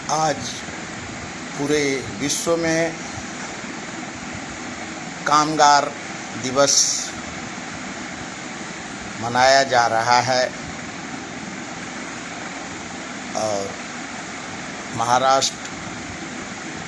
आज पूरे विश्व में कामगार दिवस मनाया जा रहा है और महाराष्ट्र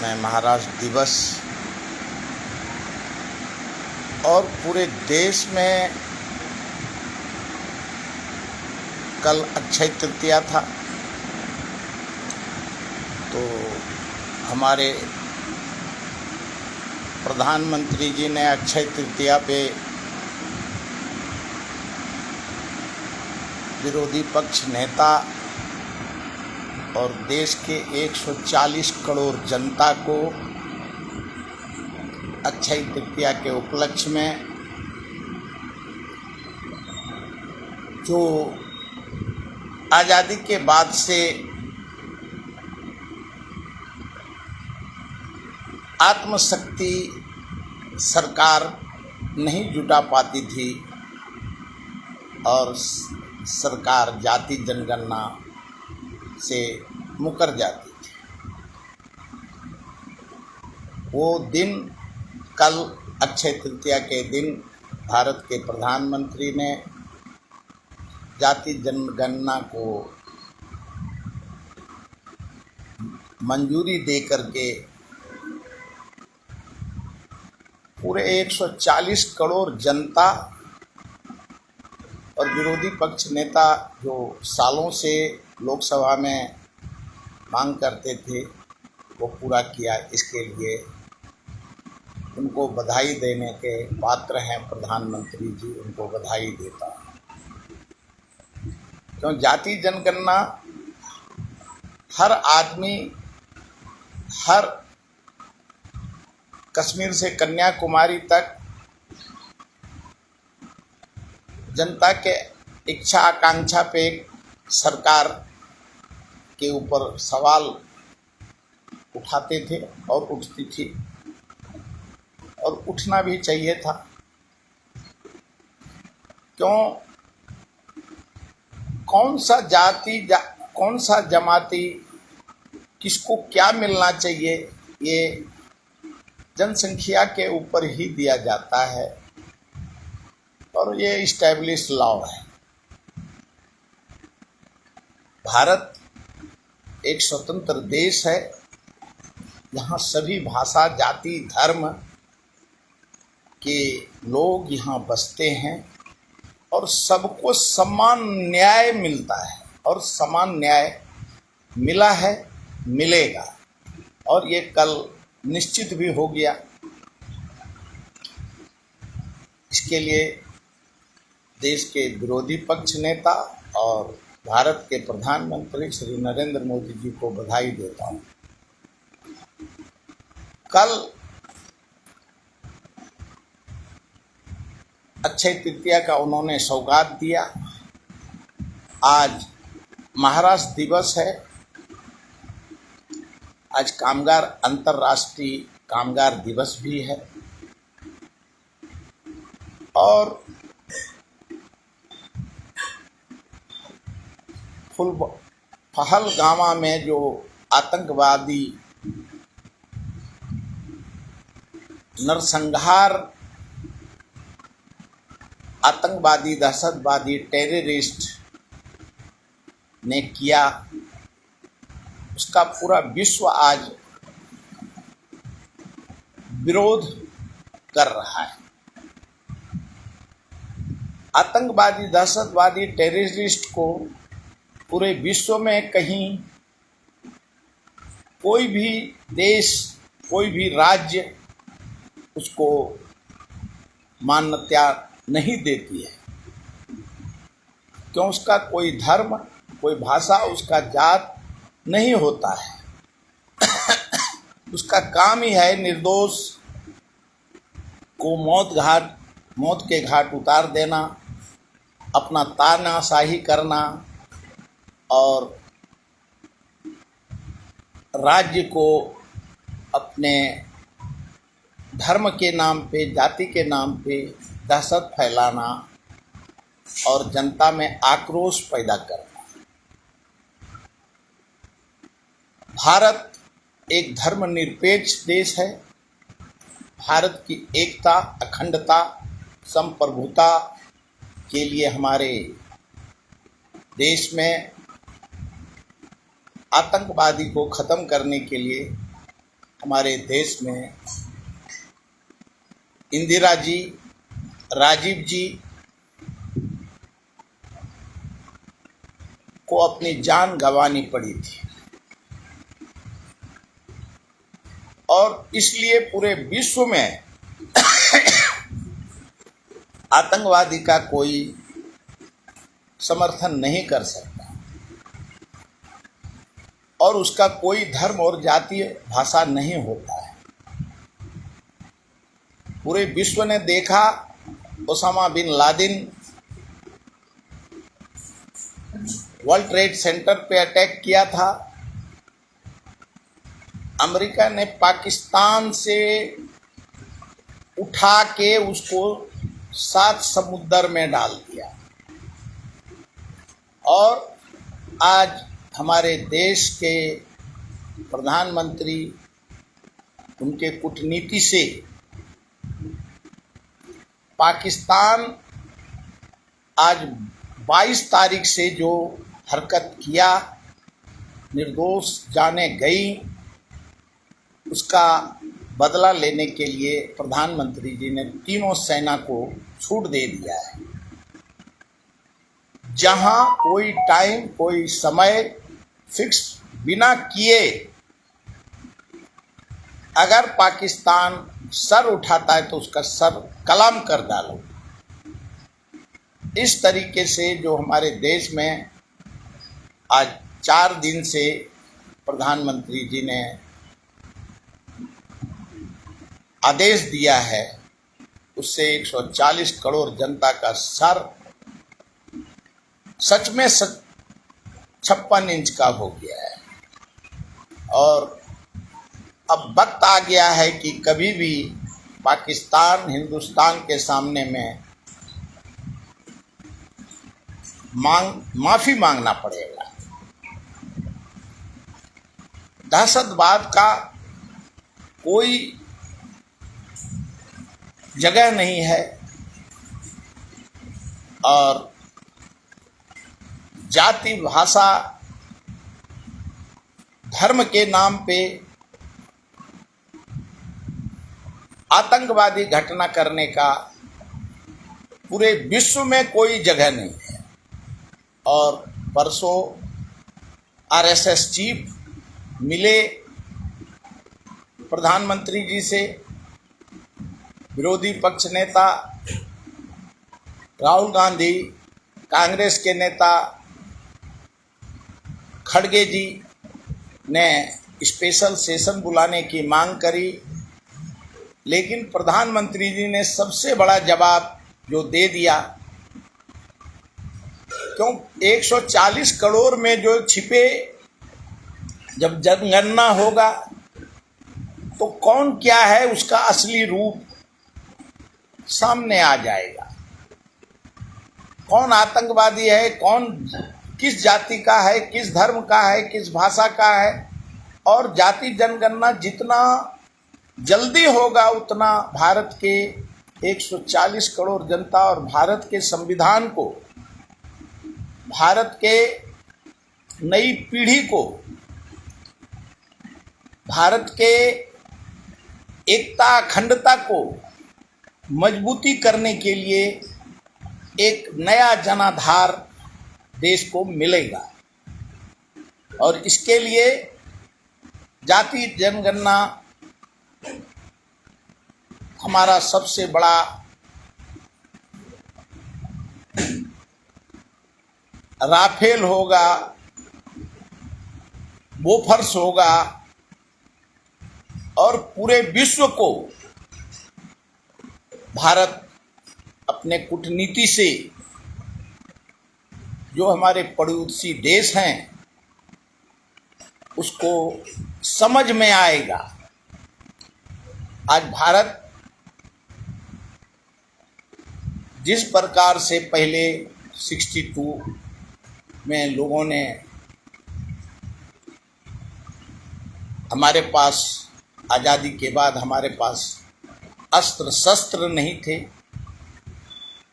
में महाराष्ट्र दिवस और पूरे देश में कल अक्षय तृतीया था। तो हमारे प्रधानमंत्री जी ने अक्षय तृतीया पे विरोधी पक्ष नेता और देश के 140 करोड़ जनता को अक्षय तृतीया के उपलक्ष्य में जो आज़ादी के बाद से आत्मशक्ति सरकार नहीं जुटा पाती थी और सरकार जाति जनगणना से मुकर जाती थी, वो दिन कल अक्षय तृतीया के दिन भारत के प्रधानमंत्री ने जाति जनगणना को मंजूरी दे करके पूरे 140 करोड़ जनता और विरोधी पक्ष नेता जो सालों से लोकसभा में मांग करते थे वो पूरा किया। इसके लिए उनको बधाई देने के पात्र हैं प्रधानमंत्री जी, उनको बधाई देता हूँ। क्यों जाति जनगणना हर आदमी, हर कश्मीर से कन्याकुमारी तक जनता के इच्छा आकांक्षा पे सरकार के ऊपर सवाल उठाते थे और उठती थी और उठना भी चाहिए था। क्यों कौन सा जाति कौन सा जमाती किसको क्या मिलना चाहिए, ये जनसंख्या के ऊपर ही दिया जाता है और ये इस्टेब्लिश लॉ है। भारत एक स्वतंत्र देश है, यहाँ सभी भाषा, जाति, धर्म के लोग यहाँ बसते हैं और सबको समान न्याय मिलता है और समान न्याय मिला है, मिलेगा और ये कल निश्चित भी हो गया। इसके लिए देश के विरोधी पक्ष नेता और भारत के प्रधानमंत्री श्री नरेंद्र मोदी जी को बधाई देता हूँ। कल अक्षय तृतीया का उन्होंने सौगात दिया। आज महाराष्ट्र दिवस है, आज कामगार अंतर्राष्ट्रीय कामगार दिवस भी है और पहलगामा में जो आतंकवादी नरसंहार, आतंकवादी, दहशतवादी, टेररिस्ट ने किया, उसका पूरा विश्व आज विरोध कर रहा है। आतंकवादी, दहशतवादी, टेररिस्ट को पूरे विश्व में कहीं कोई भी देश, कोई भी राज्य उसको मान्यता नहीं देती है। क्यों? उसका कोई धर्म, कोई भाषा, उसका जात नहीं होता है। उसका काम ही है निर्दोष को मौत के घाट उतार देना, अपना तानाशाही करना और राज्य को अपने धर्म के नाम पे, जाति के नाम पे दहशत फैलाना और जनता में आक्रोश पैदा करना। भारत एक धर्मनिरपेक्ष देश है। भारत की एकता, अखंडता, संप्रभुता के लिए हमारे देश में आतंकवादी को ख़त्म करने के लिए हमारे देश में इंदिरा जी, राजीव जी को अपनी जान गंवानी पड़ी थी और इसलिए पूरे विश्व में आतंकवादी का कोई समर्थन नहीं कर सकता और उसका कोई धर्म और जातीय भाषा नहीं होता है। पूरे विश्व ने देखा, Osama bin Laden World Trade Center पे अटैक किया था। अमेरिका ने पाकिस्तान से उठा के उसको 7 समुद्र में डाल दिया और आज हमारे देश के प्रधानमंत्री उनके कूटनीति से पाकिस्तान आज 22 तारीख से जो हरकत किया, निर्दोष जाने गई, उसका बदला लेने के लिए प्रधानमंत्री जी ने तीनों सेना को छूट दे दिया है। जहां कोई टाइम, कोई समय फिक्स बिना किए अगर पाकिस्तान सर उठाता है तो उसका सर कलाम कर डालो। इस तरीके से जो हमारे देश में आज 4 दिन से प्रधानमंत्री जी ने आदेश दिया है, उससे 140 करोड़ जनता का सर सच में 56 इंच का हो गया है और अब वक्त आ गया है कि कभी भी पाकिस्तान हिंदुस्तान के सामने में माफी मांगना पड़ेगा। दहशतवाद का कोई जगह नहीं है और जाति, भाषा, धर्म के नाम पे आतंकवादी घटना करने का पूरे विश्व में कोई जगह नहीं है। और परसों आरएसएस चीफ मिले प्रधानमंत्री जी से, विरोधी पक्ष नेता राहुल गांधी, कांग्रेस के नेता खड़गे जी ने स्पेशल सेशन बुलाने की मांग करी, लेकिन प्रधानमंत्री जी ने सबसे बड़ा जवाब जो दे दिया, क्यों 140 करोड़ में जो छिपे, जब जनगणना होगा तो कौन क्या है उसका असली रूप सामने आ जाएगा। कौन आतंकवादी है, कौन किस जाति का है, किस धर्म का है, किस भाषा का है। और जाति जनगणना जितना जल्दी होगा उतना भारत के 140 करोड़ जनता और भारत के संविधान को, भारत के नई पीढ़ी को, भारत के एकता, अखंडता को मजबूती करने के लिए एक नया जनाधार देश को मिलेगा। और इसके लिए जाति जनगणना हमारा सबसे बड़ा राफेल होगा, बोफर्स होगा और पूरे विश्व को भारत अपने कूटनीति से, जो हमारे पड़ोसी देश हैं, उसको समझ में आएगा। आज भारत जिस प्रकार से पहले 62 में लोगों ने हमारे पास आज़ादी के बाद हमारे पास अस्त्र शस्त्र नहीं थे,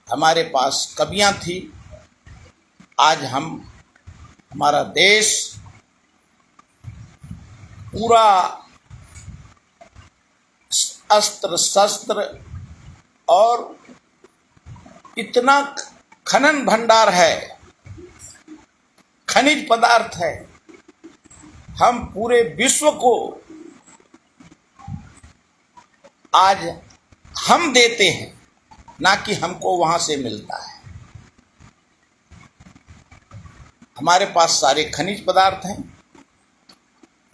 हमारे पास कबियाँ थी। आज हमारा देश पूरा अस्त्र शस्त्र और इतना खनन भंडार है, खनिज पदार्थ है, हम पूरे विश्व को आज हम देते हैं, ना कि हमको वहां से मिलता है। हमारे पास सारे खनिज पदार्थ हैं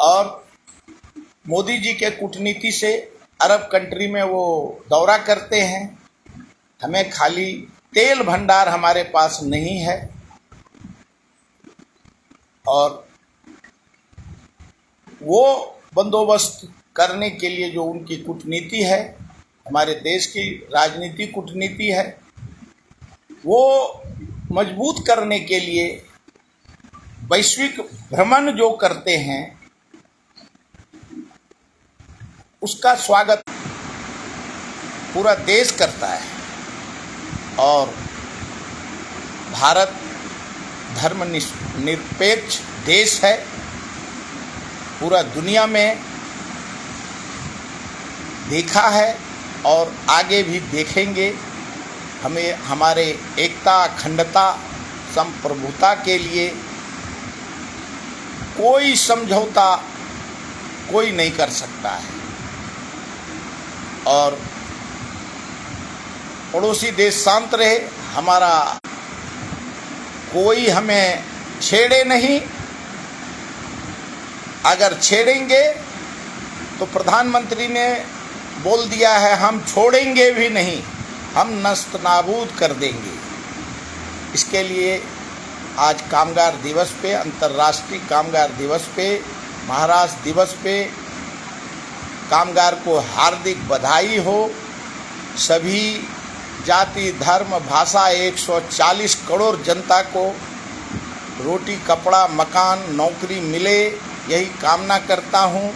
और मोदी जी के कूटनीति से अरब कंट्री में वो दौरा करते हैं। हमें खाली तेल भंडार हमारे पास नहीं है और वो बंदोबस्त करने के लिए जो उनकी कूटनीति है, हमारे देश की राजनीतिक कूटनीति है, वो मजबूत करने के लिए वैश्विक भ्रमण जो करते हैं उसका स्वागत पूरा देश करता है। और भारत धर्मनिरपेक्ष देश है, पूरा दुनिया में देखा है और आगे भी देखेंगे। हमें हमारे एकता, अखंडता, संप्रभुता के लिए कोई समझौता कोई नहीं कर सकता है और पड़ोसी देश शांत रहे, हमारा कोई हमें छेड़े नहीं। अगर छेड़ेंगे तो प्रधानमंत्री ने बोल दिया है हम छोड़ेंगे भी नहीं, हम नस्त नाबूद कर देंगे। इसके लिए आज कामगार दिवस पे, अंतर्राष्ट्रीय कामगार दिवस पे, महाराष्ट्र दिवस पे कामगार को हार्दिक बधाई हो। सभी जाति, धर्म, भाषा 140 करोड़ जनता को रोटी, कपड़ा, मकान, नौकरी मिले, यही कामना करता हूँ।